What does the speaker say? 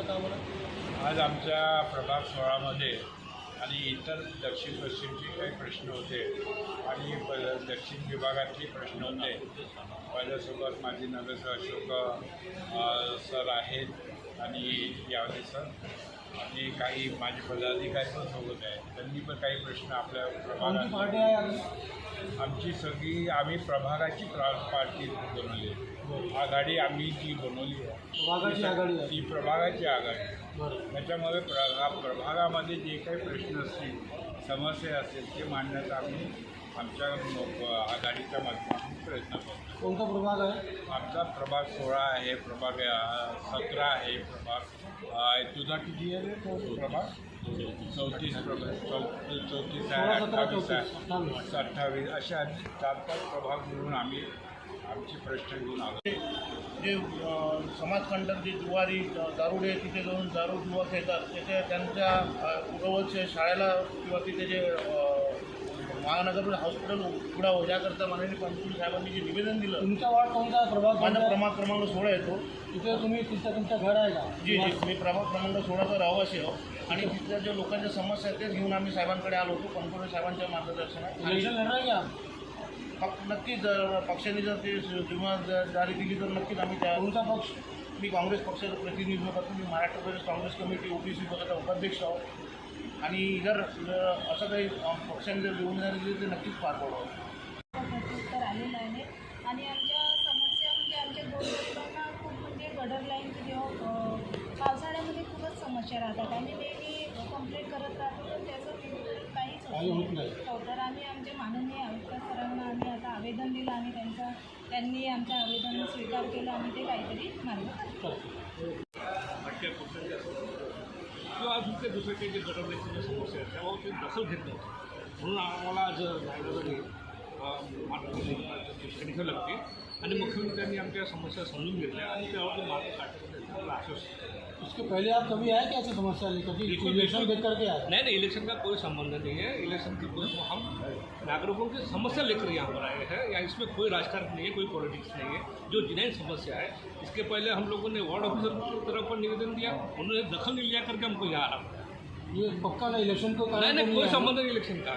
का बरं? आज आमच्या प्रभाग 16मध्ये आणि इतर दक्षिण पश्चिमचे काही प्रश्न होते आणि दक्षिण विभागातले प्रश्न होते. माझ्यासोबत माझे नगरसेवक अशोक सर आहेत आणि यावले सर आणि काही माझे पदाधिकारी पण सोबत आहेत. त्यांनी पण काही प्रश्न आपल्या कोणती पार्टी प्रभागात आहे? आमची सगळी आम्ही प्रभागाची पार्टी बनवली आहे. आघाडी आम्ही जी बनवली प्रभागाची आघाडी आहे. ती प्रभागाची आघाडी. बरं. त्याच्यामुळे प्रभागामध्ये जे काही प्रश्न असतील, समस्या असतील ते मांडण्याचा आम्ही आमच्या आघाडीच्या माध्यमातून प्रयत्न करतो. कोणता प्रभाग आहे? आमचा प्रभाग 16 आहे, प्रभाग 17 आहे, प्रभाग तुझा किती आहे रे प्रभाग? 34 34 आहे, 28 आहे, 28 अशा 4-5 प्रभाग मिळून आम्ही आमचे प्रश्न घेऊन आलो. जे समाजकंटक जे जुवारी दारुडे तिथे जाऊन दारू युवक येतात त्याच्या त्यांच्या जवळच्या शाळेला किंवा तिथे जे महानगर हॉस्पिटल उघडावं याकरता माननीय पंतप्रधान साहेबांनी जे निवेदन दिलं. तुमचा वार्ड कोणता प्रभाग? माझा प्रभाग क्रमांक 16 येतो. तिथे तुम्ही तुमचं घर आहे का? जी जी मी प्रभाग क्रमांक 16चा रहिवासी आहो आणि तिथल्या ज्या लोकांच्या समस्या आहेत तेच घेऊन आम्ही साहेबांकडे आलो होतो पंतप्रधान साहेबांच्या मार्गदर्शनात. इलेक्शन लढणार आहे का? नक्कीच जर पक्षाने जर ते जिम्मा जारी दिली तर नक्कीच आम्ही त्या. तुमचा पक्ष? मी काँग्रेस पक्षाचं प्रतिनिधित्व करतो. मी महाराष्ट्र प्रदेश काँग्रेस कमिटी OBC विभागाचा उपाध्यक्ष आहोत आणि जर असं काही पक्षाने जर निवडून दिली तर नक्कीच पार पडावं. तर आलेलं आहे आणि आमच्या समस्या म्हणजे आमच्या गोरगरिबांना खूप म्हणजे गटर लाईनची जेव्हा पावसाळ्यामध्ये खूपच समस्या राहतात आणि नेहमी कंप्लेंट करत राहतो तर त्याचं काहीच होत नाही. तर आम्ही आमच्या माननीय आयुक्त सरांना आम्ही आता आवेदन दिलं आणि त्यांनी आमचं आवेदन स्वीकार केलं आणि ते काहीतरी मार्ग करतात. किंवा दुसरे काही जे गटरची जे समस्या आहेत त्यावर ते दखल घेत नाही म्हणून आम्हाला आज न्यायालयाने ठेवावी लागते आणि मुख्यमंत्र्यांनी आमच्या समस्या समजून घेतल्या आणि त्यावर मार्ग काढण्याचं आम्हाला आश्वासन. इसके पहले आप कभी आए क्या ऐसी समस्या लेकर? इलेक्शन देख करके आए? नहीं, इलेक्शन का कोई संबंध नहीं है. इलेक्शन की कोई हम नागरिकों की समस्या लेकर यहाँ पर आए हैं. या इसमें कोई राजकारण नहीं है, कोई पॉलिटिक्स नहीं है. जो जिन्हें समस्या है इसके पहले हम लोगों ने वार्ड ऑफिसर की तरफ पर निवेदन दिया, उन्होंने दखल नहीं लिया करके हमको यहाँ आना. ये पक्का ना इलेक्शन को? नहीं, कोई संबंध नहीं इलेक्शन का.